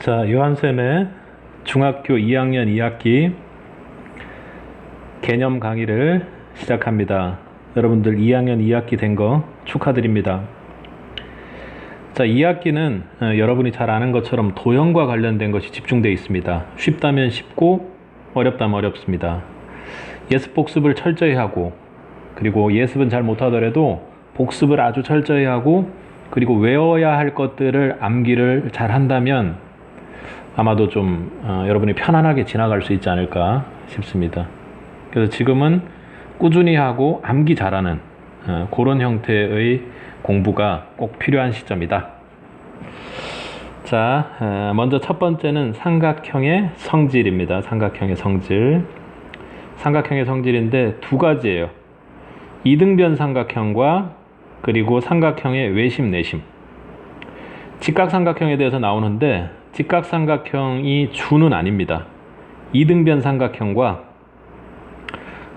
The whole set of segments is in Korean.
자, 요한쌤의 중학교 2학년 2학기 개념 강의를 시작합니다. 여러분들 2학년 2학기 된 거 축하드립니다. 자, 2학기는 여러분이 잘 아는 것처럼 도형과 관련된 것이 집중되어 있습니다. 쉽다면 쉽고 어렵다면 어렵습니다. 예습 복습을 철저히 하고, 그리고 예습은 잘 못하더라도 복습을 아주 철저히 하고, 그리고 외워야 할 것들을 암기를 잘 한다면 아마도 좀 여러분이 편안하게 지나갈 수 있지 않을까 싶습니다. 그래서 지금은 꾸준히 하고 암기 잘하는 그런 형태의 공부가 꼭 필요한 시점이다. 자, 먼저 첫 번째는 삼각형의 성질입니다. 삼각형의 성질. 삼각형의 성질인데 두 가지예요. 이등변 삼각형과 그리고 삼각형의 외심, 내심. 직각삼각형에 대해서 나오는데 직각삼각형이 주는 아닙니다. 이등변 삼각형과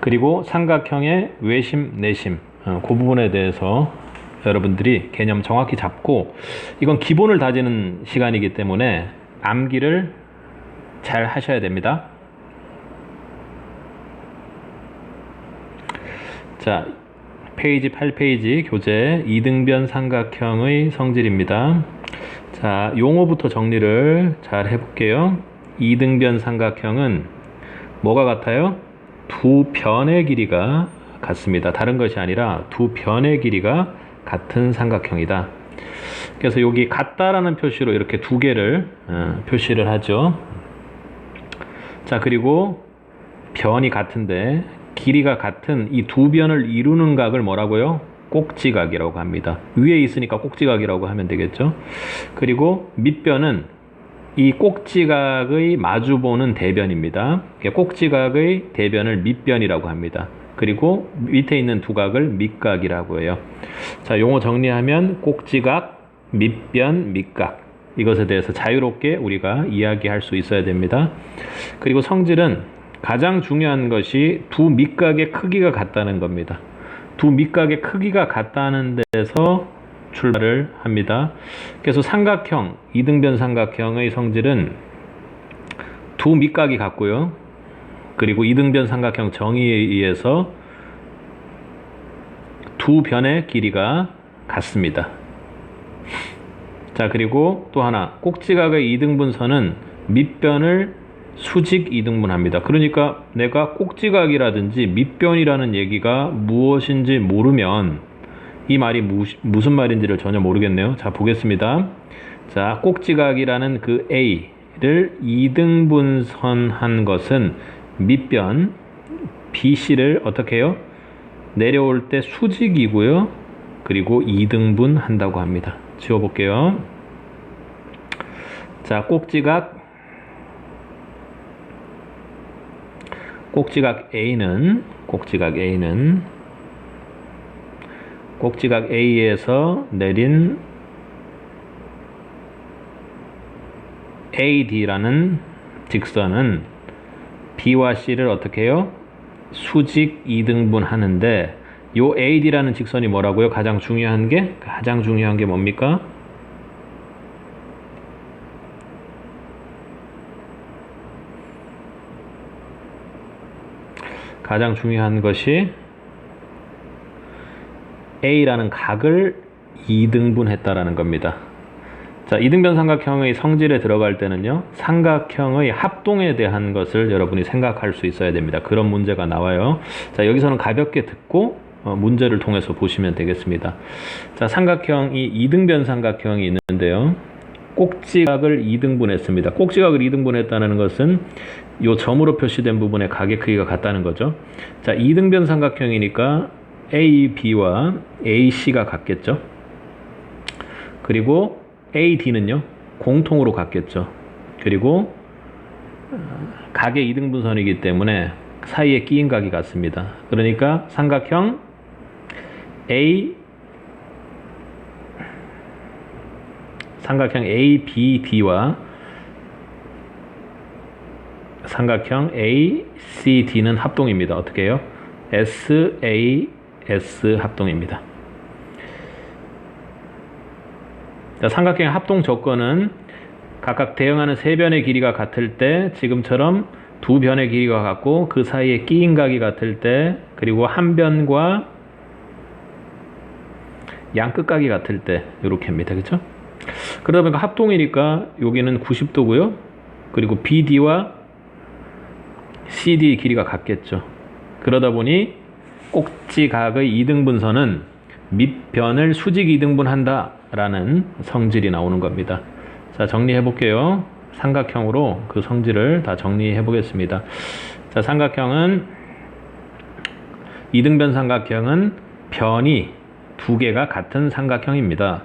그리고 삼각형의 외심, 내심, 그 부분에 대해서 여러분들이 개념 정확히 잡고, 이건 기본을 다지는 시간이기 때문에 암기를 잘 하셔야 됩니다. 자, 페이지 8페이지 교재 이등변 삼각형의 성질입니다. 자, 용어부터 정리를 잘 해볼게요. 이등변 삼각형은 뭐가 같아요? 두 변의 길이가 같습니다. 다른 것이 아니라 두 변의 길이가 같은 삼각형이다. 그래서 여기 같다라는 표시로 이렇게 두 개를 표시를 하죠. 자, 그리고 변이 같은데 길이가 같은 이 두 변을 이루는 각을 뭐라고요? 꼭지각이라고 합니다. 위에 있으니까 꼭지각이라고 하면 되겠죠. 그리고 밑변은 이 꼭지각의 마주보는 대변입니다. 꼭지각의 대변을 밑변이라고 합니다. 그리고 밑에 있는 두 각을 밑각이라고 해요. 자, 용어 정리하면 꼭지각, 밑변, 밑각, 이것에 대해서 자유롭게 우리가 이야기할 수 있어야 됩니다. 그리고 성질은 가장 중요한 것이 두 밑각의 크기가 같다는 겁니다. 두 밑각의 크기가 같다는 데서 출발을 합니다. 그래서 삼각형, 이등변 삼각형의 성질은 두 밑각이 같고요. 그리고 이등변 삼각형 정의에 의해서 두 변의 길이가 같습니다. 자, 그리고 또 하나, 꼭지각의 이등분선은 밑변을 수직 이등분합니다. 그러니까 내가 꼭지각이라든지 밑변이라는 얘기가 무엇인지 모르면 이 말이 무슨 말인지를 전혀 모르겠네요. 자, 보겠습니다. 자, 꼭지각이라는 그 A를 이등분선한 것은 밑변 BC를 어떻게 해요? 내려올 때 수직이고요. 그리고 이등분 한다고 합니다. 지워볼게요. 자, 꼭지각 A는 꼭지각 A에서 내린 AD라는 직선은 B와 C를 어떻게 해요? 수직 이등분 하는데, 요 AD라는 직선이 뭐라고요? 가장 중요한 게 뭡니까? 가장 중요한 것이 A라는 각을 이등분했다라는 겁니다. 자, 이등변 삼각형의 성질에 들어갈 때는요, 삼각형의 합동에 대한 것을 여러분이 생각할 수 있어야 됩니다. 그런 문제가 나와요. 자, 여기서는 가볍게 듣고 문제를 통해서 보시면 되겠습니다. 자, 삼각형이 이등변 삼각형이 있는데요, 꼭지각을 이등분했습니다. 꼭지각을 이등분했다는 것은 이 점으로 표시된 부분의 각의 크기가 같다는 거죠. 자, 이등변 삼각형이니까 AB와 AC가 같겠죠. 그리고 AD는요, 공통으로 같겠죠. 그리고 각의 이등분선이기 때문에 사이에 끼인 각이 같습니다. 그러니까 삼각형 ABD와 삼각형 ACD는 합동입니다. 어떻게 해요? SAS 합동입니다. 자, 삼각형의 합동 조건은 각각 대응하는 세 변의 길이가 같을 때, 지금처럼 두 변의 길이가 같고 그 사이에 끼인 각이 같을 때, 그리고 한 변과 양 끝각이 같을 때 이렇게입니다. 그렇죠? 그러다 보니까 합동이니까 여기는 90도고요. 그리고 BD와 CD 길이가 같겠죠. 그러다 보니 꼭지각의 이등분선은 밑변을 수직 이등분한다 라는 성질이 나오는 겁니다. 자, 정리해 볼게요. 삼각형으로 그 성질을 다 정리해 보겠습니다. 자, 삼각형은 이등변 삼각형은 변이 두 개가 같은 삼각형입니다.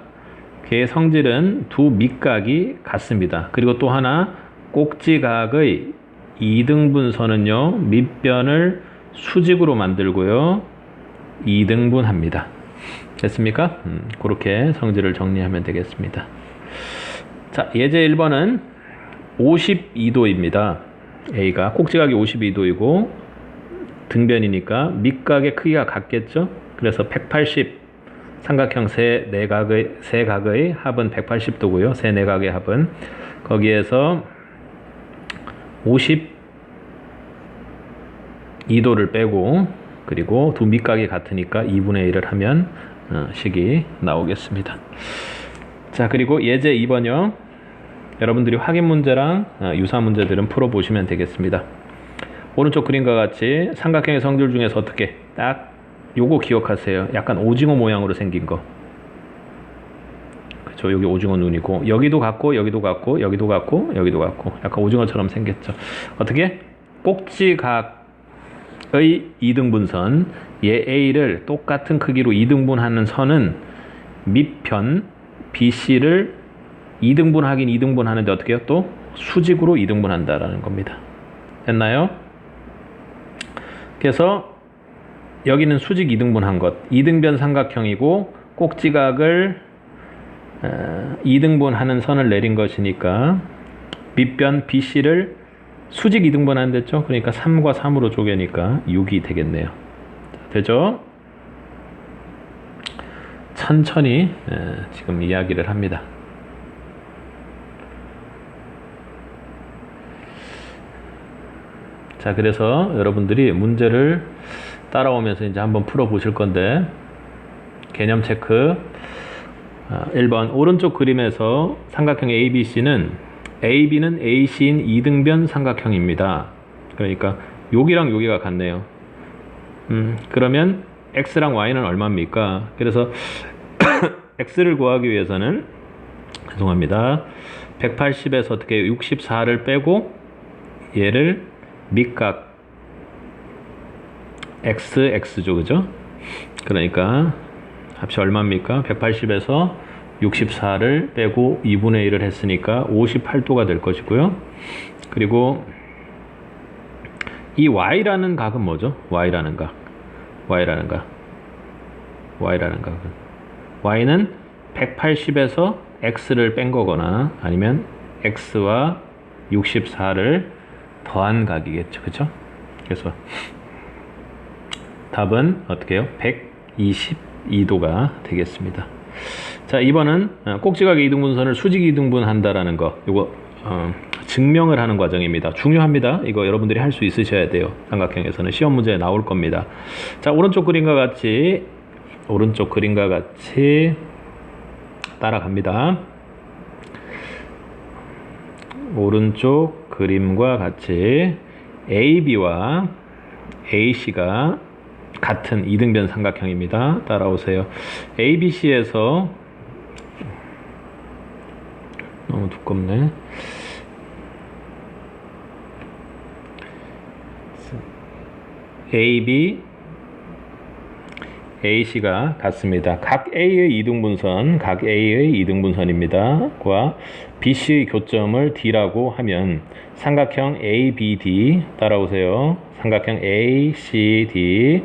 그의 성질은 두 밑각이 같습니다. 그리고 또 하나 꼭지각의 이등분선은요 밑변을 수직으로 만들고요 이등분합니다. 됐습니까? 그렇게 성질을 정리하면 되겠습니다. 자, 예제 1번은 52도입니다. A가 꼭지각이 52도이고 등변이니까 밑각의 크기가 같겠죠? 그래서 180 삼각형 세 각의 합은 180도고요. 세 내각의 합은 거기에서 52도를 빼고 그리고 두 밑각이 같으니까 2분의 1을 하면 식이 나오겠습니다. 자, 그리고 예제 2번요. 여러분들이 확인 문제랑 유사 문제들은 풀어보시면 되겠습니다. 오른쪽 그림과 같이 삼각형의 성질 중에서 어떻게 딱 요거 기억하세요. 약간 오징어 모양으로 생긴 거. 그렇죠. 여기 오징어 눈이고 여기도 같고 여기도 같고 여기도 같고 여기도 같고 약간 오징어처럼 생겼죠. 어떻게? 꼭지각의 이등분선 얘 A를 똑같은 크기로 이등분하는 선은 밑편 BC를 이등분하긴 이등분하는데 어떻게 해요? 또 수직으로 이등분한다라는 겁니다. 됐나요? 그래서 여기는 수직 이등분한 것, 이등변 삼각형이고 꼭지각을 이등분하는 선을 내린 것이니까 밑변 BC를 수직 이등분하는 됐죠? 그러니까 3과 3으로 쪼개니까 6이 되겠네요. 되죠? 천천히 지금 이야기를 합니다. 자, 그래서 여러분들이 문제를 따라오면서 이제 한번 풀어보실 건데 개념 체크 1번 오른쪽 그림에서 삼각형 ABC는 AB는 AC인 이등변 삼각형입니다. 그러니까 여기랑 여기가 같네요. 그러면 X랑 Y는 얼마입니까? 그래서 X를 구하기 위해서는 죄송합니다. 180에서 어떻게 64를 빼고 얘를 밑각 X죠, 그죠? 그러니까 합치 얼마입니까? 180에서 64를 빼고 2분의 1을 했으니까 58도가 될 것이고요. 그리고 이 Y라는 각은 뭐죠? Y라는 각은 Y는 180에서 X를 뺀 거거나 아니면 X와 64를 더한 각이겠죠, 그죠? 그래서 답은 어떻게 해요? 122도가 되겠습니다. 자, 2번은 꼭지각의 이등분선을 수직 이등분한다라는 거, 이거 증명을 하는 과정입니다. 중요합니다. 이거 여러분들이 할 수 있으셔야 돼요. 삼각형에서는 시험 문제에 나올 겁니다. 자, 오른쪽 그림과 같이 따라갑니다. 오른쪽 그림과 같이 AB와 AC가 같은 이등변 삼각형입니다. 따라오세요. ABC에서 너무 두껍네. AB, AC가 같습니다. 각 A의 이등분선입니다. 과 BC의 교점을 D라고 하면 삼각형 ABD 따라오세요. 삼각형 ACD에서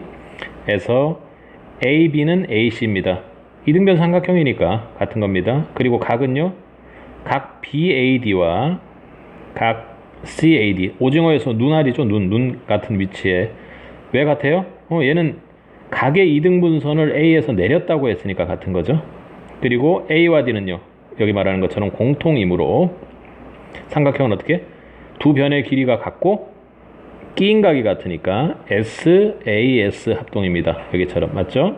AB는 AC입니다. 이등변 삼각형이니까 같은 겁니다. 그리고 각은요. 각 BAD와 각 CAD 오징어에서 눈알이죠. 눈 같은 위치에 왜 같아요? 얘는 각의 이등분선을 A에서 내렸다고 했으니까 같은 거죠. 그리고 A와 D는요. 여기 말하는 것처럼 공통이므로 삼각형은 어떻게? 두 변의 길이가 같고 끼인 각이 같으니까 SAS 합동입니다. 여기처럼 맞죠?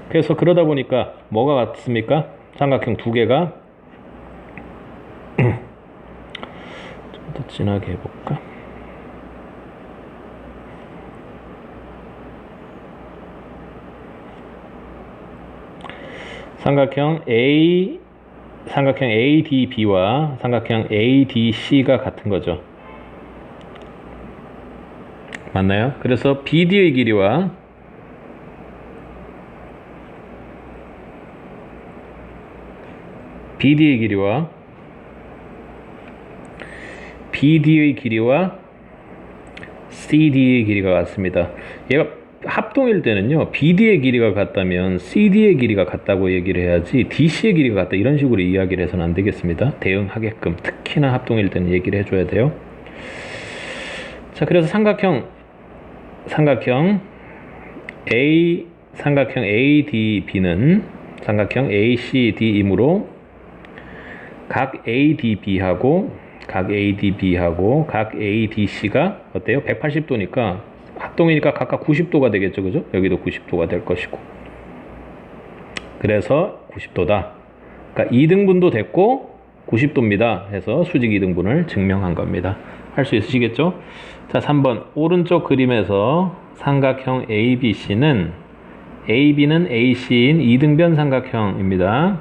그래서 그러다 보니까 뭐가 같습니까? 삼각형 두 개가 좀 더 진하게 해볼까? 삼각형 ADB와 삼각형 ADC가 같은 거죠. 맞나요? 그래서 BD의 길이와 BD의 길이와 CD의 길이가 같습니다. 얘가 합동일 때는요, BD의 길이가 같다면 CD의 길이가 같다고 얘기를 해야지 DC의 길이가 같다 이런 식으로 이야기를 해서는 안 되겠습니다. 대응하게끔 특히나 합동일 때는 얘기를 해줘야 돼요. 자, 그래서 삼각형 ADB는 삼각형 ACD이므로 각 ADB하고 각 ADC가 어때요? 180도니까 합동이니까 각각 90도가 되겠죠, 그죠? 여기도 90도가 될 것이고. 그래서 90도다. 그러니까 2등분도 됐고 90도입니다. 해서 수직 2등분을 증명한 겁니다. 할 수 있으시겠죠? 자, 3번 오른쪽 그림에서 삼각형 ABC는 AB는 AC인 2등변 삼각형입니다.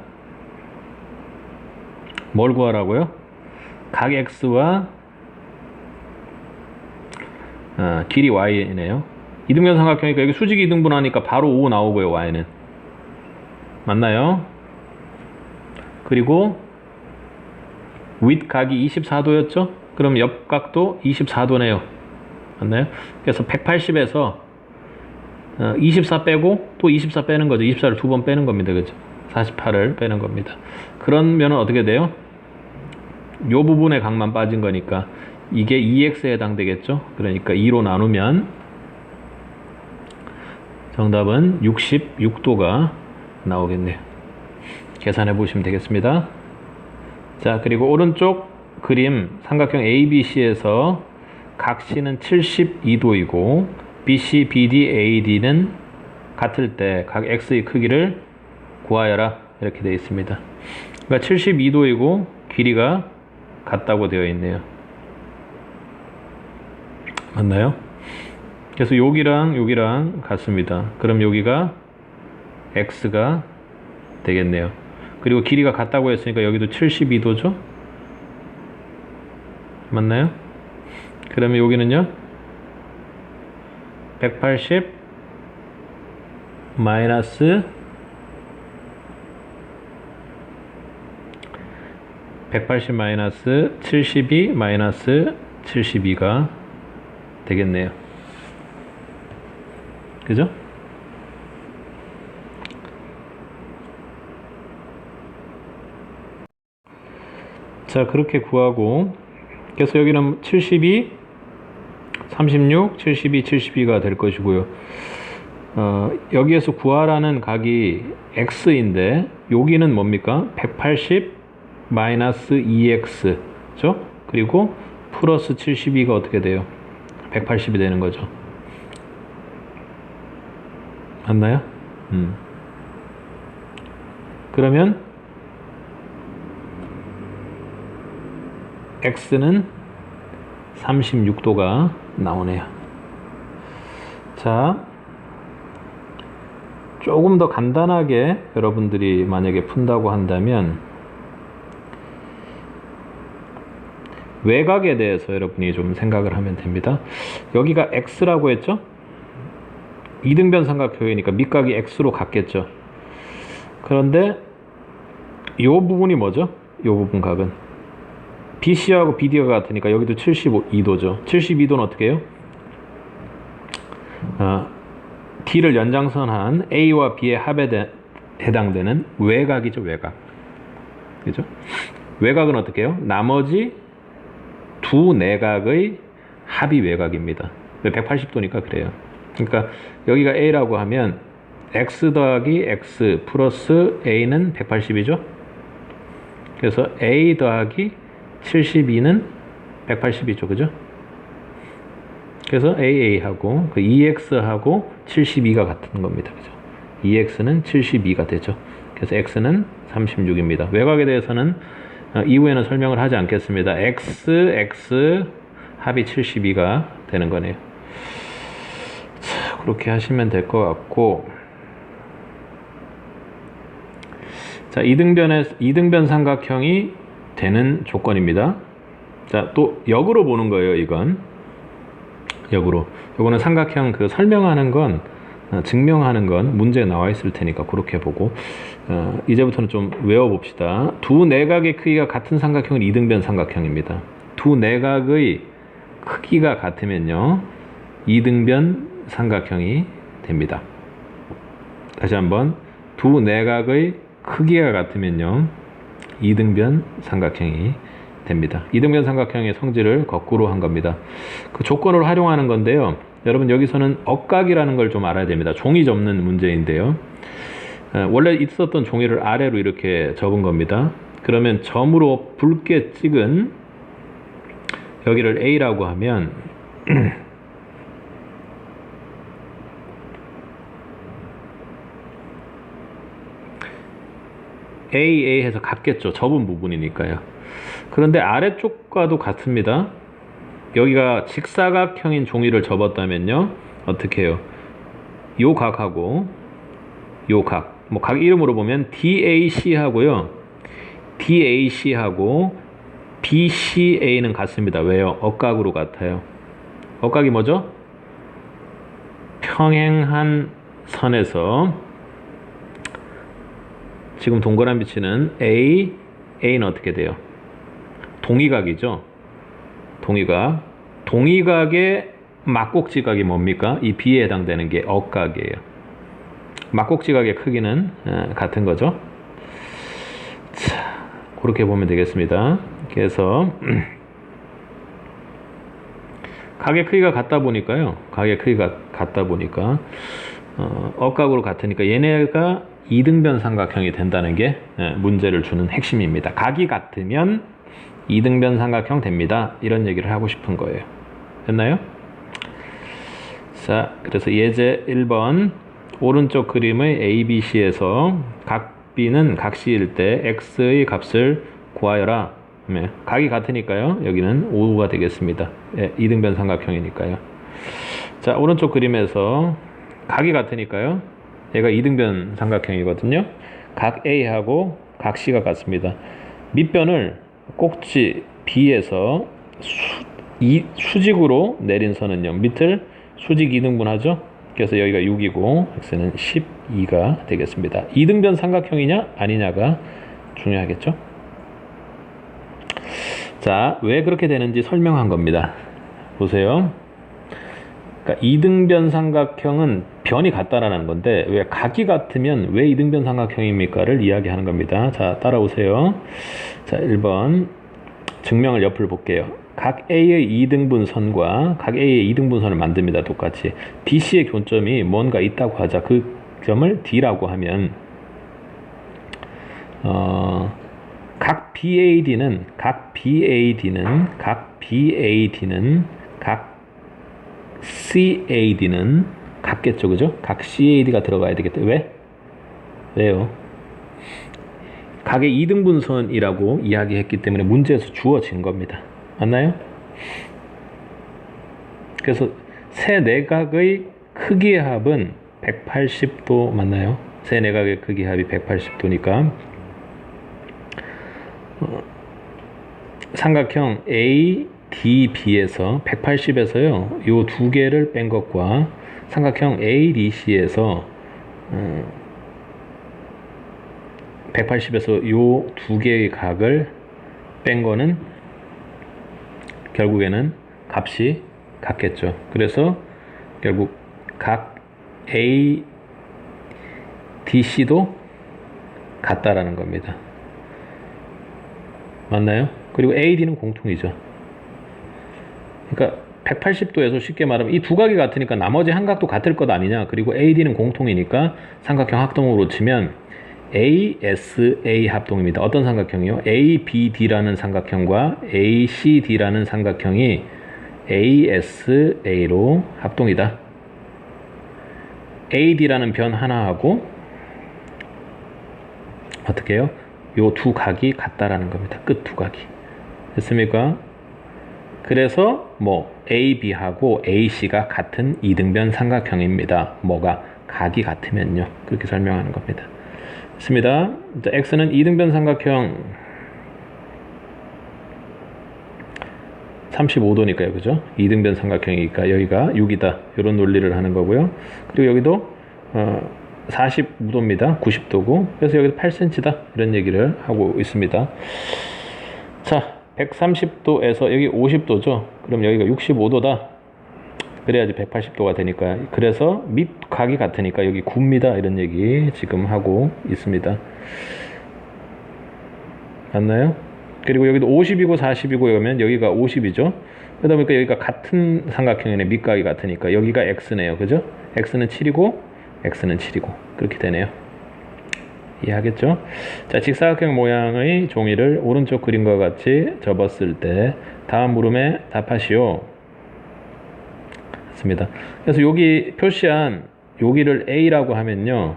뭘 구하라고요? 각 X와 길이 Y네요. 2등변 삼각형이니까 여기 수직 2등분 하니까 바로 5 나오고요. Y는 맞나요? 그리고 윗각이 24도였죠? 그럼 옆각도 24도네요. 맞나요? 그래서 180에서 24 빼고 또 24 빼는 거죠. 24를 두 번 빼는 겁니다. 그죠? 48을 빼는 겁니다. 그러면 어떻게 돼요? 요 부분의 각만 빠진 거니까 이게 2x에 해당되겠죠. 그러니까 2로 나누면 정답은 66도가 나오겠네요. 계산해 보시면 되겠습니다. 자, 그리고 오른쪽 그림 삼각형 ABC에서 각 C는 72도이고 BC, BD, AD는 같을 때 각 X의 크기를 구하여라 이렇게 되어 있습니다. 그러니까 72도이고 길이가 같다고 되어 있네요. 맞나요? 그래서 여기랑 같습니다. 그럼 여기가 X가 되겠네요. 그리고 길이가 같다고 했으니까 여기도 72도죠? 맞나요? 그러면 여기는요? 180 마이너스 72 마이너스 72가 되겠네요. 그죠? 자, 그렇게 구하고 그래서 여기는 72, 36, 72, 72가 될 것이고요. 여기에서 구하라는 각이 x인데 여기는 뭡니까? 180 마이너스 2x 죠? 그리고 플러스 72가 어떻게 돼요? 180이 되는 거죠. 맞나요? 그러면 x는 36도가 나오네요. 자, 조금 더 간단하게 여러분들이 만약에 푼다고 한다면 외곽에 대해서 여러분이 좀 생각을 하면 됩니다. 여기가 x라고 했죠? 2등변 삼각형이니까 밑각이 x로 같겠죠. 그런데 이 부분이 뭐죠? 이 부분 각은 BC하고 BD가 같으니까 여기도 72도죠. 72도는 어떻게 해요? D를 연장선한 A와 B의 합에 해당되는 외곽이죠. 외곽. 그죠? 외곽은 어떻게 해요? 나머지 두 내각의 합이 외곽입니다. 180도니까 그래요. 그러니까 여기가 A라고 하면 X 더하기 X 플러스 A는 180이죠. 그래서 A 더하기 72는 180이죠. 그죠? 그래서 AA하고 그 EX하고 72가 같은 겁니다. 그죠? EX는 72가 되죠. 그래서 X는 36입니다. 외곽에 대해서는 이후에는 설명을 하지 않겠습니다. X 합이 72가 되는 거네요. 자, 그렇게 하시면 될 것 같고, 자, 이등변 삼각형이 되는 조건입니다. 자, 또 역으로 보는 거예요. 이건 역으로. 요거는 삼각형 그 설명하는 건, 증명하는 건 문제에 나와 있을 테니까 그렇게 보고, 이제부터는 좀 외워봅시다. 두 내각의 크기가 같은 삼각형은 이등변 삼각형입니다. 두 내각의 크기가 같으면요, 이등변 삼각형이 됩니다. 다시 한번, 두 내각의 크기가 같으면요, 이등변 삼각형이 됩니다. 이등변 삼각형의 성질을 거꾸로 한 겁니다. 그 조건을 활용하는 건데요. 여러분 여기서는 억각이라는 걸 좀 알아야 됩니다. 종이 접는 문제인데요. 원래 있었던 종이를 아래로 이렇게 접은 겁니다. 그러면 점으로 붉게 찍은 여기를 A라고 하면 A 해서 같겠죠. 접은 부분이니까요. 그런데 아래쪽과도 같습니다. 여기가 직사각형인 종이를 접었다면요, 어떻게 해요? 요 각하고 요 각, 뭐 각 이름으로 보면 DAC 하고요, DAC 하고 BCA는 같습니다. 왜요? 억각으로 같아요. 억각이 뭐죠? 평행한 선에서 지금 동그라미 치는 A는 어떻게 돼요? 동의각이죠. 동의각. 동의각의 막곡지각이 뭡니까? 이 B에 해당되는 게 억각이에요. 막곡지각의 크기는 같은 거죠. 자, 그렇게 보면 되겠습니다. 그래서 각의 크기가 같다 보니까요. 각의 크기가 같다 보니까 억각으로 같으니까 얘네가 이등변 삼각형이 된다는 게 문제를 주는 핵심입니다. 각이 같으면 이등변 삼각형 됩니다. 이런 얘기를 하고 싶은 거예요. 됐나요? 자, 그래서 예제 1번 오른쪽 그림의 ABC에서 각 B는 각 C일 때 X의 값을 구하여라. 각이 같으니까요. 여기는 5가 되겠습니다. 이등변 삼각형이니까요. 자, 오른쪽 그림에서 각이 같으니까요. 얘가 이등변 삼각형이거든요. 각 A하고 각 C가 같습니다. 밑변을 꼭지 B에서 수직으로 내린 선은요, 밑을 수직 2등분 하죠. 그래서 여기가 6이고 X는 12가 되겠습니다. 이등변 삼각형이냐 아니냐가 중요하겠죠. 자, 왜 그렇게 되는지 설명한 겁니다. 보세요. 그러니까 이등변 삼각형은 변이 같다라는 건데, 왜 각이 같으면 왜 이등변 삼각형입니까를 이야기하는 겁니다. 자, 따라오세요. 자, 1번 증명을 옆을 볼게요. 각 A의 2등분선과 각 A의 2등분선을 만듭니다. 똑같이. BC의 교점이 뭔가 있다고 하자. 그 점을 D라고 하면 각 BAD는 각 CAD는 같겠죠. 그죠? 각 CAD가 들어가야 되겠다. 왜요? 각의 2등분선이라고 이야기했기 때문에 문제에서 주어진 겁니다. 맞나요? 그래서 세 내각의 크기의 합은 180도 맞나요? 세 내각의 크기 합이 180도니까 삼각형 ADB에서 180에서요, 요 두 개를 뺀 것과 삼각형 ADC에서 180에서 요 두 개의 각을 뺀 거는 결국에는 값이 같겠죠. 그래서 결국 각 ADC도 같다라는 겁니다. 맞나요? 그리고 AD는 공통이죠. 그러니까 180도에서 쉽게 말하면 이 두 각이 같으니까 나머지 한 각도 같을 것 아니냐. 그리고 AD는 공통이니까 삼각형 합동으로 치면 ASA 합동입니다. 어떤 삼각형이요? ABD라는 삼각형과 ACD라는 삼각형이 ASA로 합동이다. AD라는 변 하나하고 어떻게 해요? 요 두 각이 같다라는 겁니다. 끝 두 각이. 됐습니까? 그래서 뭐 AB하고 AC가 같은 이등변 삼각형입니다. 뭐가? 각이 같으면요. 그렇게 설명하는 겁니다. 됐습니다. 자, X는 이등변 삼각형 35도니까요. 그죠? 이등변 삼각형이니까 여기가 6이다. 이런 논리를 하는 거고요. 그리고 여기도 45도입니다. 90도고. 그래서 여기도 8cm다. 이런 얘기를 하고 있습니다. 자, 130도에서 여기 50도죠. 그럼 여기가 65도다. 그래야지 180도가 되니까. 그래서 밑 각이 같으니까 여기 9입니다. 이런 얘기 지금 하고 있습니다. 맞나요? 그리고 여기도 50이고 40이고 이러면 여기가 50이죠. 그러다 보니까 여기가 같은 삼각형이네. 밑각이 같으니까 여기가 X네요. 그죠? X는 7이고 X는 7이고 그렇게 되네요. 이해하겠죠? 자, 직사각형 모양의 종이를 오른쪽 그림과 같이 접었을 때 다음 물음에 답하시오. 맞습니다. 그래서 여기 표시한 여기를 A라고 하면요.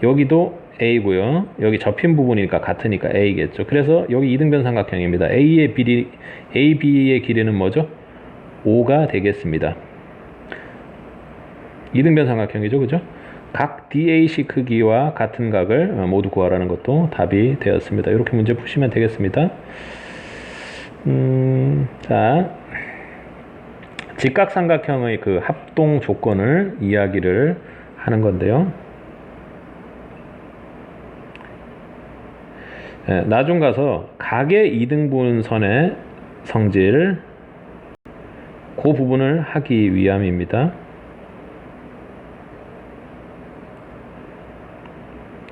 여기도 A고요. 여기 접힌 부분이니까 같으니까 A겠죠. 그래서 여기 이등변 삼각형입니다. AB의 길이는 뭐죠? 5가 되겠습니다. 이등변 삼각형이죠. 그죠? 각 DAC 크기와 같은 각을 모두 구하라는 것도 답이 되었습니다. 이렇게 문제 푸시면 되겠습니다. 자, 직각삼각형의 그 합동 조건을 이야기를 하는 건데요. 나중 가서 각의 이등분선의 성질 그 부분을 하기 위함입니다.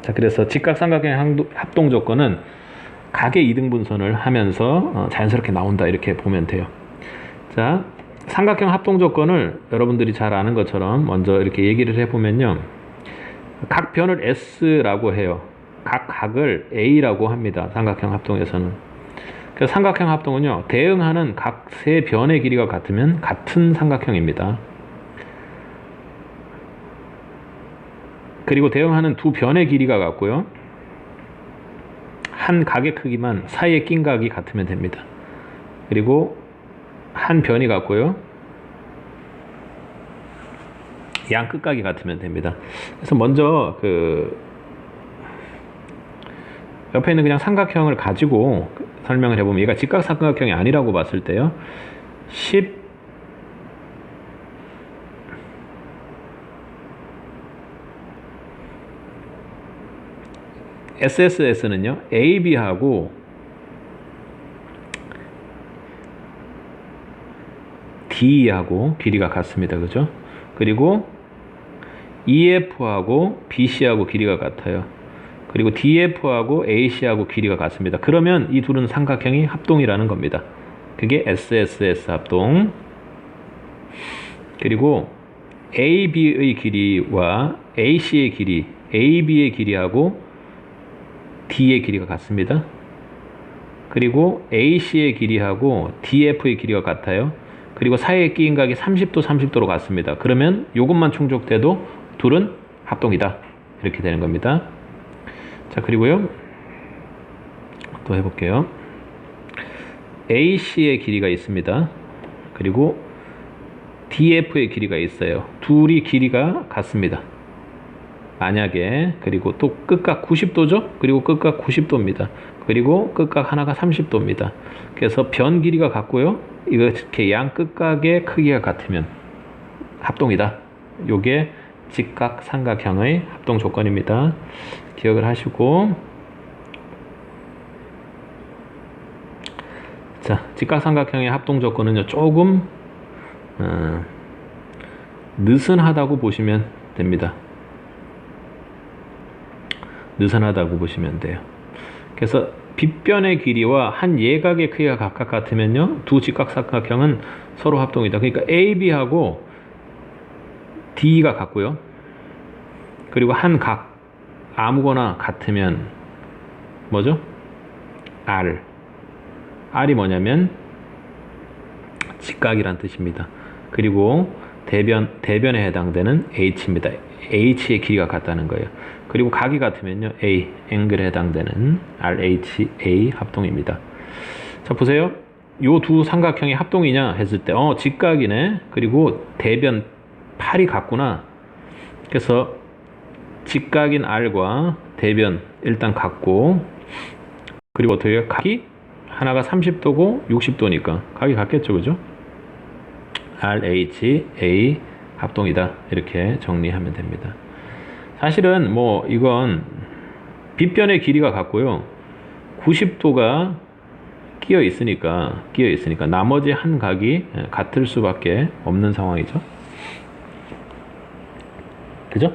자, 그래서 직각삼각형 합동 조건은 각의 이등분선을 하면서 자연스럽게 나온다 이렇게 보면 돼요. 자, 삼각형 합동 조건을 여러분들이 잘 아는 것처럼 먼저 이렇게 얘기를 해보면요. 각 변을 S라고 해요. 각 각을 A라고 합니다. 삼각형 합동에서는. 그래서 삼각형 합동은요. 대응하는 각 세 변의 길이가 같으면 같은 삼각형입니다. 그리고 대응하는 두 변의 길이가 같고요. 한 각의 크기만 사이에 낀 각이 같으면 됩니다. 그리고 한 변이 같고요. 양 끝각이 같으면 됩니다. 그래서 먼저 옆에 있는 그냥 삼각형을 가지고 설명을 해보면 얘가 직각삼각형이 아니라고 봤을 때요. SSS는요. AB하고 D하고 길이가 같습니다. 그죠? 그리고 EF하고 BC하고 길이가 같아요. 그리고 DF하고 AC하고 길이가 같습니다. 그러면 이 둘은 삼각형이 합동이라는 겁니다. 그게 SSS 합동. 그리고 AB의 길이와 AC의 길이, AB의 길이하고 D의 길이가 같습니다. 그리고 AC의 길이하고 DF의 길이가 같아요. 그리고 사이에 끼인 각이 30도, 30도로 같습니다. 그러면 이것만 충족돼도 둘은 합동이다. 이렇게 되는 겁니다. 자, 그리고요. 또 해볼게요. AC의 길이가 있습니다. 그리고 DF의 길이가 있어요. 둘이 길이가 같습니다. 만약에. 그리고 또 끝각 90도죠? 그리고 끝각 90도입니다. 그리고 끝각 하나가 30도입니다. 그래서 변 길이가 같고요. 이렇게 양 끝각의 크기가 같으면 합동이다. 요게 직각삼각형의 합동 조건입니다. 기억을 하시고, 자, 직각삼각형의 합동 조건은요, 조금 느슨하다고 보시면 됩니다. 느슨하다고 보시면 돼요. 그래서 빗변의 길이와 한 예각의 크기가 각각 같으면요, 두 직각삼각형은 서로 합동이다. 그러니까 AB하고 D가 같고요. 그리고 한 각, 아무거나 같으면 뭐죠? R. R이 뭐냐면 직각이란 뜻입니다. 그리고 대변에 해당되는 H입니다. H의 길이가 같다는 거예요. 그리고 각이 같으면요, A, 앵글에 해당되는 RHA 합동입니다. 자, 보세요. 요 두 삼각형이 합동이냐 했을 때, 직각이네. 그리고 대변 팔이 같구나. 그래서 직각인 R과 대변 일단 같고, 그리고 어떻게 해요? 각이 하나가 30도고 60도니까 각이 같겠죠, 그죠? RHA 합동이다. 이렇게 정리하면 됩니다. 사실은 뭐 이건 빗변의 길이가 같고요. 90도가 끼어 있으니까 나머지 한 각이 같을 수밖에 없는 상황이죠. 그죠?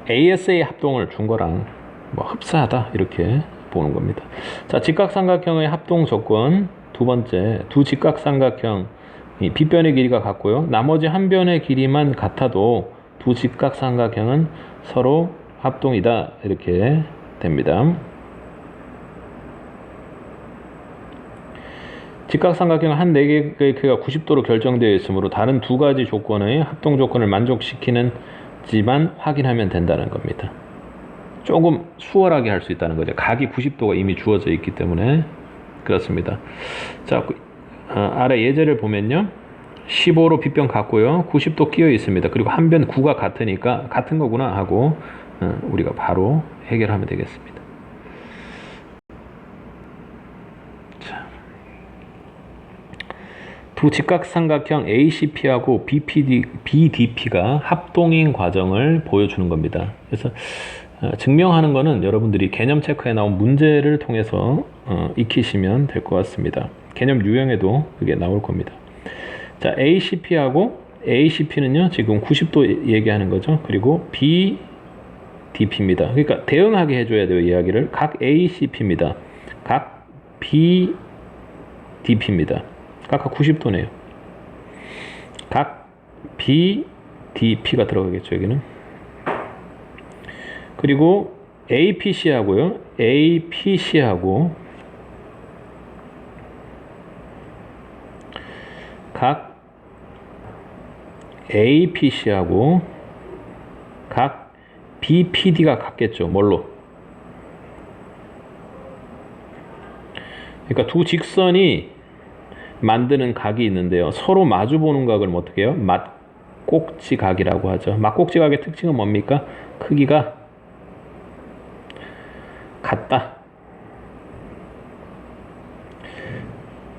ASA 합동을 준 거랑 뭐 흡사하다 이렇게 보는 겁니다. 자, 직각삼각형의 합동 조건 두 번째, 두 직각삼각형 빗변의 길이가 같고요. 나머지 한 변의 길이만 같아도 두 직각삼각형은 서로 합동이다 이렇게 됩니다. 직각삼각형은 한 4개의 크기가 90도로 결정되어 있으므로 다른 두 가지 조건의 합동 조건을 만족시키는지만 확인하면 된다는 겁니다. 조금 수월하게 할 수 있다는 거죠. 각이 90도가 이미 주어져 있기 때문에 그렇습니다. 자, 아래 예제를 보면요. 15로 빗변 같고요. 90도 끼어 있습니다. 그리고 한 변 9가 같으니까 같은 거구나 하고 우리가 바로 해결하면 되겠습니다. 자, 두 직각삼각형 ACP하고 BDP가 합동인 과정을 보여주는 겁니다. 그래서 증명하는 거는 여러분들이 개념 체크에 나온 문제를 통해서 익히시면 될 것 같습니다. 개념 유형에도 그게 나올 겁니다. 자, ACP하고 ACP는요, 지금 90도 얘기하는 거죠. 그리고 BDP입니다. 그러니까 대응하게 해줘야 돼요, 이야기를. 각 ACP입니다. 각 BDP입니다. 각각 90도네요. 각 BDP가 들어가겠죠, 여기는. 그리고 APC하고요, APC하고 각 APC하고 각 BPD가 같겠죠. 뭘로? 그러니까 두 직선이 만드는 각이 있는데요. 서로 마주보는 각을 어떻게 해요? 맞꼭지각이라고 하죠. 맞꼭지각의 특징은 뭡니까? 크기가 같다.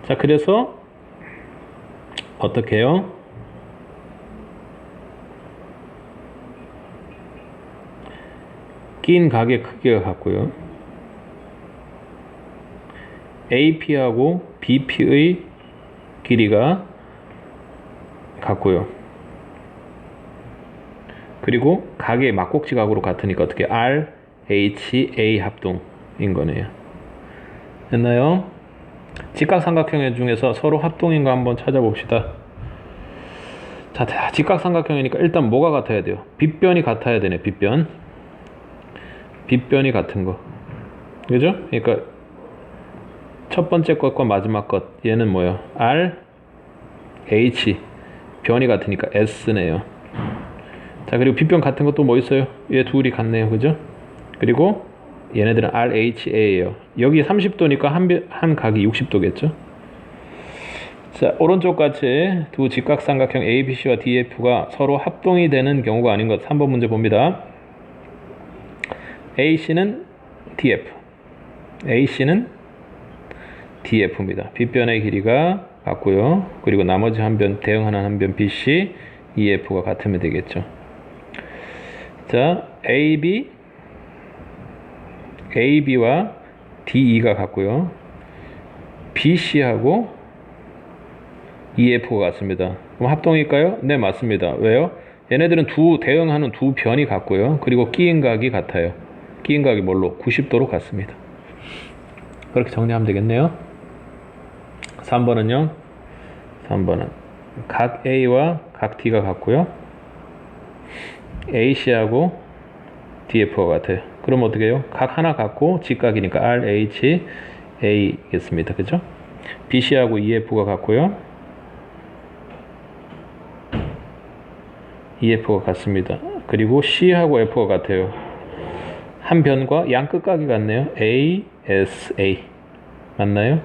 자, 그래서 어떻게 해요? 낀 각의 크기가 같고요. AP하고 BP의 길이가 같고요. 그리고 각의 막꼭지 각으로 같으니까 어떻게 RHA 합동인 거네요. 됐나요? 직각삼각형 중에서 서로 합동인 거 한번 찾아봅시다. 자, 직각삼각형이니까 일단 뭐가 같아야 돼요? 빗변이 같아야 되네. 빗변이 같은 거. 그죠? 그러니까 첫 번째 것과 마지막 것, 얘는 뭐예요? R, H, 변이 같으니까 S네요. 자, 그리고 빗변 같은 것도 뭐 있어요? 얘 둘이 같네요. 그죠? 그리고 얘네들은 RHA예요. 여기 30도니까 한 각이 60도겠죠? 자, 오른쪽 같이 두 직각삼각형 ABC와 DF가 서로 합동이 되는 경우가 아닌 것. 3번 문제 봅니다. AC는 DF, AC는 DF입니다. 빗변의 길이가 같고요. 그리고 나머지 한 변, 대응하는 한 변 BC, EF가 같으면 되겠죠. 자, AB와 DE가 같고요. BC하고 EF가 같습니다. 그럼 합동일까요? 네, 맞습니다. 왜요? 얘네들은 대응하는 두 변이 같고요. 그리고 끼인 각이 같아요. 끼인 각이 뭘로? 90도로 같습니다. 그렇게 정리하면 되겠네요. 3번은요? 3번은 각 A와 각 D가 같고요. AC하고 DF가 같아요. 그럼 어떻게 해요? 각 하나 같고 직각이니까 RHA겠습니다. 그죠? BC하고 EF가 같고요. EF가 같습니다. 그리고 C하고 F가 같아요. 한 변과 양 끝각이 같네요. ASA 맞나요?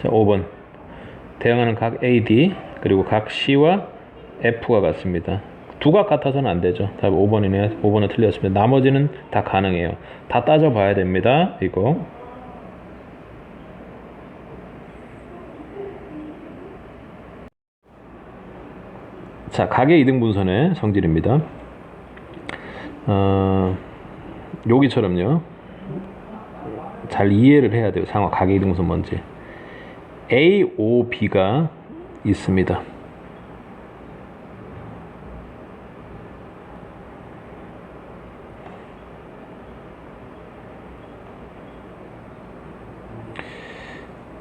자, 5번 대응하는 각 AD 그리고 각 C와 F가 같습니다. 두 각 같아서는 안 되죠. 답 5번이네요. 5번은 틀렸습니다. 나머지는 다 가능해요. 다 따져봐야 됩니다. 이거 자, 각의 이등분선의 성질입니다. 여기처럼요. 잘 이해를 해야 돼요. 상호 각의 이등분선 뭔지. AOB가 있습니다.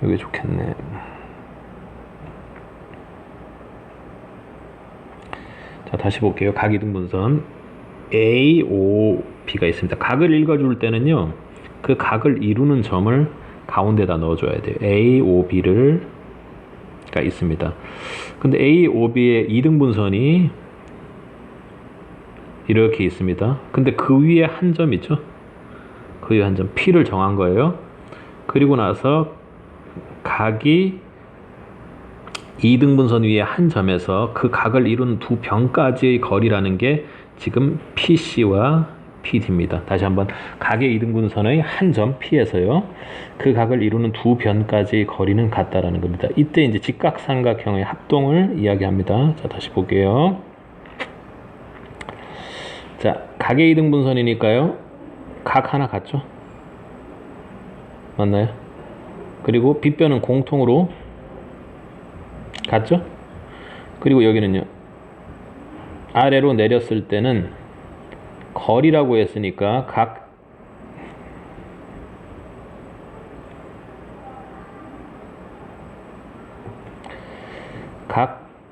여기 좋겠네. 자, 다시 볼게요. 각 이등분선 AOB가 있습니다. 각을 읽어줄 때는요, 그 각을 이루는 점을 가운데다 넣어줘야 돼요. AOB가 있습니다. 근데 AOB의 이등분선이 이렇게 있습니다. 근데 그 위에 한 점 있죠? 그 위에 한 점, P를 정한 거예요. 그리고 나서 각이 이등분선 위에 한 점에서 그 각을 이루는 두 변까지의 거리라는 게 지금 PC와 PD입니다. 다시 한번 각의 이등분선의 한 점 P에서요. 그 각을 이루는 두 변까지의 거리는 같다라는 겁니다. 이때 이제 직각삼각형의 합동을 이야기합니다. 자, 다시 볼게요. 자, 각의 이등분선이니까요. 각 하나 같죠? 맞나요? 그리고 빗변은 공통으로 같죠? 그리고 여기는요. 아래로 내렸을 때는 거리라고 했으니까 각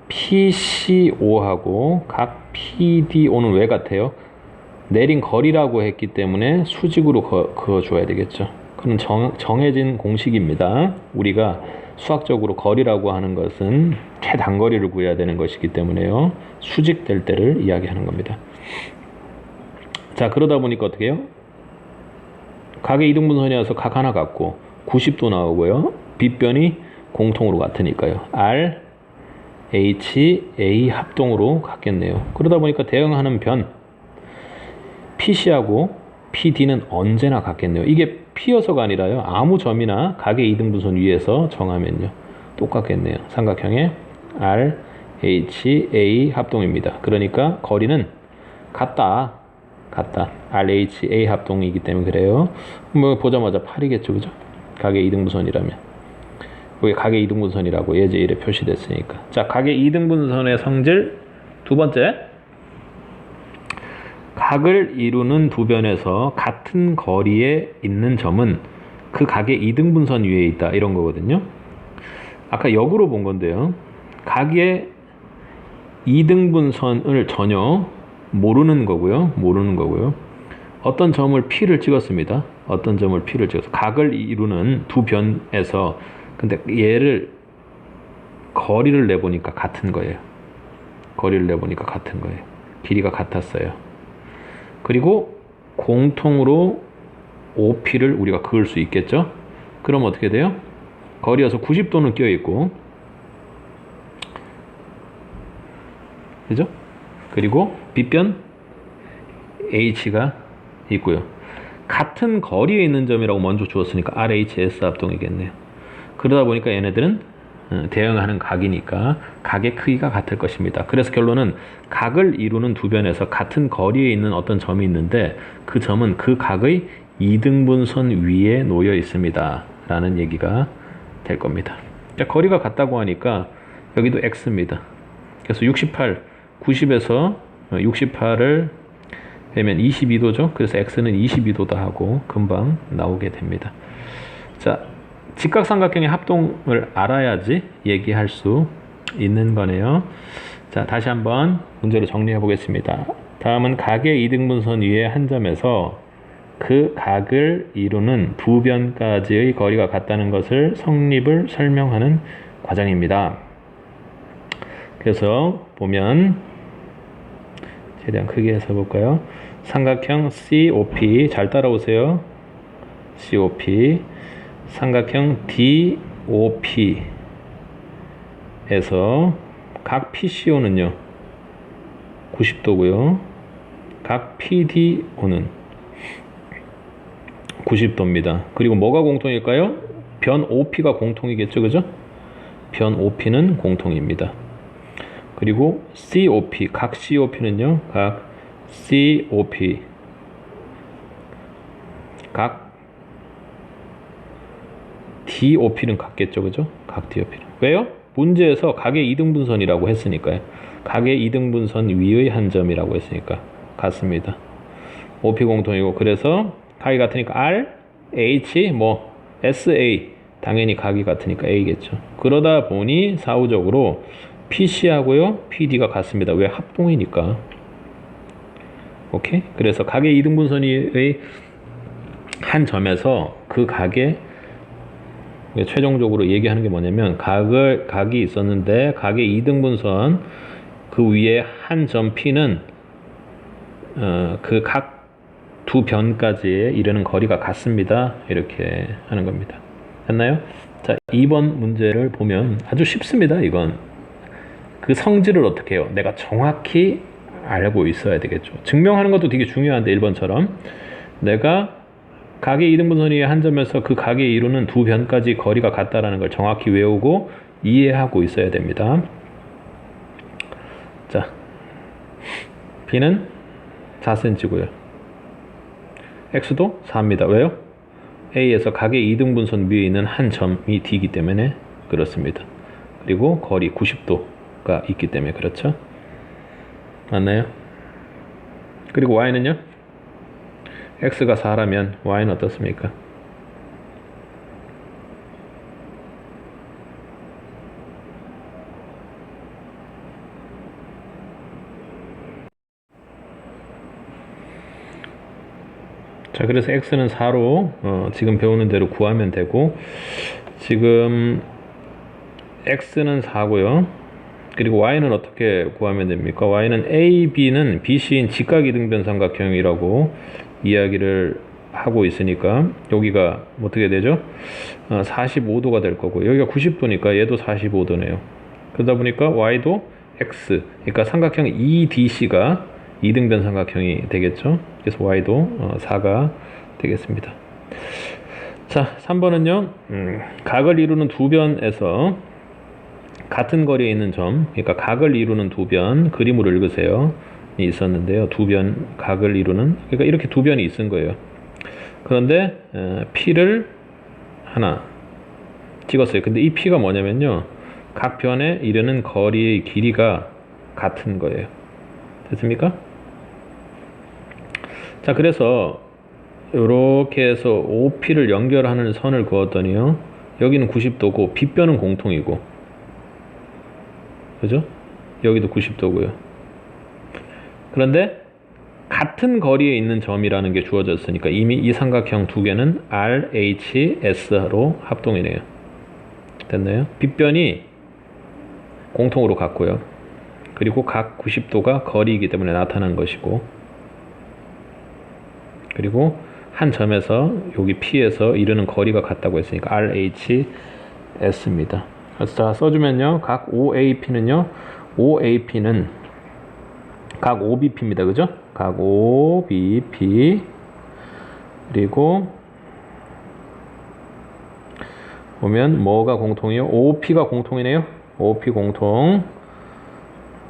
PCO하고 각 PDO는 왜 같아요? 내린 거리라고 했기 때문에 수직으로 그어줘야 되겠죠. 그건 정해진 공식입니다. 우리가 수학적으로 거리라고 하는 것은 최단거리를 구해야 되는 것이기 때문에요. 수직될 때를 이야기하는 겁니다. 자, 그러다 보니까 어떻게 해요? 각의 이등분선이어서 각 하나 같고 90도 나오고요. 빗변이 공통으로 같으니까요. R, H, A 합동으로 같겠네요. 그러다 보니까 대응하는 변 PC하고 PD는 언제나 같겠네요. 이게 P여서가 아니라요. 아무 점이나 각의 이등분선 위에서 정하면요. 똑같겠네요. 삼각형의 R, H, A 합동입니다. 그러니까 거리는 같다. R, H, A 합동이기 때문에 그래요. 뭐 보자마자 8이겠죠. 그죠? 각의 이등분선이라면. 여기 각의 이등분선이라고 예제 1에 표시됐으니까. 자, 각의 이등분선의 성질 두 번째. 각을 이루는 두 변에서 같은 거리에 있는 점은 그 각의 이등분선 위에 있다. 이런 거거든요. 아까 역으로 본 건데요. 각의 이등분선을 전혀 모르는 거고요. 어떤 점을 P를 찍었습니다. 각을 이루는 두 변에서 근데 얘를 거리를 내보니까 같은 거예요. 길이가 같았어요. 그리고 공통으로 OP를 우리가 그을 수 있겠죠? 그럼 어떻게 돼요? 거리여서 90도는 껴있고, 그죠? 그리고 빗변 H가 있고요. 같은 거리에 있는 점이라고 먼저 주었으니까 RHS 합동이겠네요. 그러다 보니까 얘네들은 대응하는 각이니까 각의 크기가 같을 것입니다. 그래서 결론은 각을 이루는 두 변에서 같은 거리에 있는 어떤 점이 있는데 그 점은 그 각의 이등분선 위에 놓여 있습니다. 라는 얘기가 될 겁니다. 자, 거리가 같다고 하니까 여기도 X입니다. 그래서 90에서 68을 빼면 22도죠. 그래서 X는 22도다 하고 금방 나오게 됩니다. 자, 직각삼각형의 합동을 알아야지 얘기할 수 있는 거네요. 자, 다시 한번 문제로 정리해 보겠습니다. 다음은 각의 이등분선 위의 한 점에서 그 각을 이루는 두 변까지의 거리가 같다는 것을 성립을 설명하는 과정입니다. 그래서 보면 최대한 크게 해서 볼까요? 삼각형 COP, 잘 따라오세요. COP, 삼각형 DOP에서 각 PCO는요 90도고요 각 PDO는 90도입니다. 그리고 뭐가 공통일까요? 변 OP가 공통이겠죠, 그죠? 변 OP는 공통입니다. 그리고 COP, 각 COP는요 각 COP, 각 DOP는 같겠죠, 그죠? 각 DOP는. 왜요? 문제에서 각의 이등분선이라고 했으니까요. 각의 이등분선 위의 한 점이라고 했으니까 같습니다. OP 공통이고, 그래서 각이 같으니까 R, H, 뭐 SA, 당연히 각이 같으니까 A겠죠. 그러다 보니 사후적으로 PC하고요 PD가 같습니다. 왜? 합동이니까. 오케이? 그래서 각의 이등분선의 한 점에서 그 각의 최종적으로 얘기하는 게 뭐냐면, 각이 있었는데 각의 이등분선 그 위에 한 점 P는 그 각 두 변까지 이르는 거리가 같습니다. 이렇게 하는 겁니다. 됐나요? 자, 2번 문제를 보면 아주 쉽습니다. 이건 그 성질을 어떻게 해요? 내가 정확히 알고 있어야 되겠죠. 증명하는 것도 되게 중요한데 1번처럼 내가 각의 이등분선 위의 한 점에서 그 각이 이루는 두 변까지 거리가 같다라는 걸 정확히 외우고 이해하고 있어야 됩니다. 자, B는 4cm고요. X도 4입니다. 왜요? A에서 각의 이등분선 위에 있는 한 점이 D이기 때문에 그렇습니다. 그리고 거리 90도가 있기 때문에 그렇죠. 맞나요? 그리고 Y는요? X가 4라면 Y는 어떻습니까? 자, 그래서 X는 4로 지금 배우는 대로 구하면 되고, 지금 X는 4고요. 그리고 Y는 어떻게 구하면 됩니까? Y는 A, B는 BC인 직각이등변 삼각형이라고 이야기를 하고 있으니까 여기가 어떻게 되죠? 45도가 될 거고, 여기가 90도니까 얘도 45도네요. 그러다 보니까 Y도 X, 그러니까 삼각형 EDC가 이등변 삼각형이 되겠죠. 그래서 Y도 4가 되겠습니다. 자, 3번은요 각을 이루는 두 변에서 같은 거리에 있는 점, 그러니까 각을 이루는 두 변, 그림으로 읽으세요. 이 있었는데요. 두 변, 각을 이루는, 그러니까 이렇게 두 변이 있은 거예요. 그런데 P를 하나 찍었어요. 근데 이 P가 뭐냐면요, 각 변에 이르는 거리의 길이가 같은 거예요. 됐습니까? 자, 그래서 이렇게 해서 OP를 연결하는 선을 그었더니요, 여기는 90도고 빗변은 공통이고, 그죠? 여기도 90도고요. 그런데 같은 거리에 있는 점이라는 게 주어졌으니까 이미 이 삼각형 두 개는 RHS로 합동이네요. 됐나요? 빗변이 공통으로 같고요. 그리고 각 90도가 거리이기 때문에 나타난 것이고, 그리고 한 점에서 여기 P에서 이르는 거리가 같다고 했으니까 RHS입니다. 그래서 자, 써주면요, 각 OAP는요, OAP는 각 OBP입니다. 그죠? 각 OBP, 그리고 보면 뭐가 공통이요? OP가 공통이네요. OP 공통.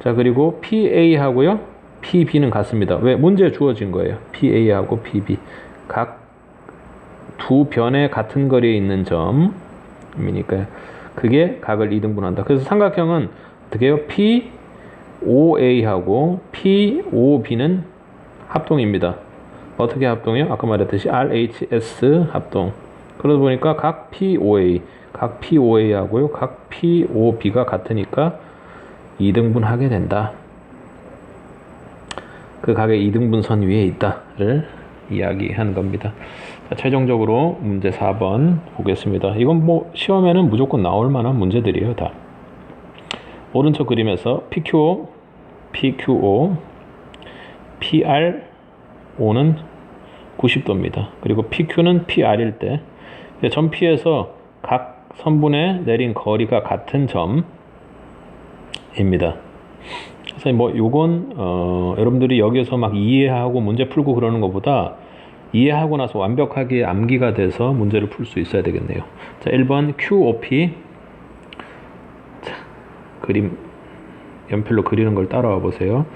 자, 그리고 PA 하고요, PB는 같습니다. 왜? 문제에 주어진 거예요. PA하고 PB. 각 두 변의 같은 거리에 있는 점이니까요. 그게 각을 이등분한다. 그래서 삼각형은 어떻게 해요? POA하고 POB는 합동입니다. 어떻게 합동이요? 아까 말했듯이 RHS 합동. 그러다 보니까 각 POA하고요, 각 POB가 같으니까 2등분 하게 된다. 그 각의 2등분선 위에 있다를 이야기하는 겁니다. 자, 최종적으로 문제 4번 보겠습니다. 이건 뭐 시험에는 무조건 나올 만한 문제들이에요. 다. 오른쪽 그림에서 PQO, PQO, PRO는 90도입니다. 그리고 PQ는 PR일 때 점 P에서 각 선분에 내린 거리가 같은 점입니다. 그래서 뭐 요건 여러분들이 여기서 막 이해하고 문제 풀고 그러는 것보다 이해하고 나서 완벽하게 암기가 돼서 문제를 풀 수 있어야 되겠네요. 자, 1번 QOP. 자, 그림 연필로 그리는 걸 따라와 보세요.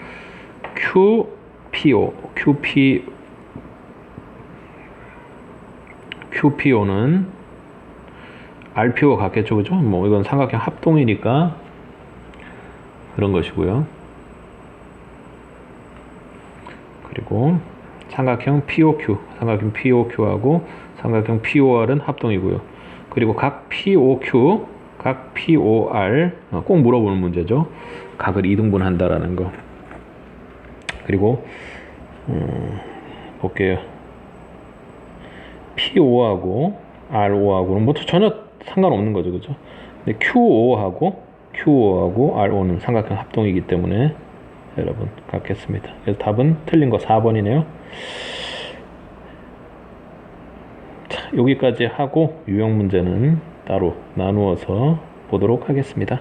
QPO는 RPO가 같겠죠, 그죠? 뭐 이건 삼각형 합동이니까 그런 것이고요. 그리고 삼각형 POQ하고 삼각형 POR은 합동이고요. 그리고 각 POQ, 각 POR 꼭 물어보는 문제죠. 각을 2등분 한다라는 거. 그리고 볼게요. PO하고 RO하고는 뭐 전혀 상관없는 거죠, 그죠? 근데 QO하고 RO는 삼각형 합동이기 때문에 여러분 같겠습니다. 그래서 답은 틀린 거 4번이네요. 자, 여기까지 하고 유형 문제는 따로 나누어서 보도록 하겠습니다.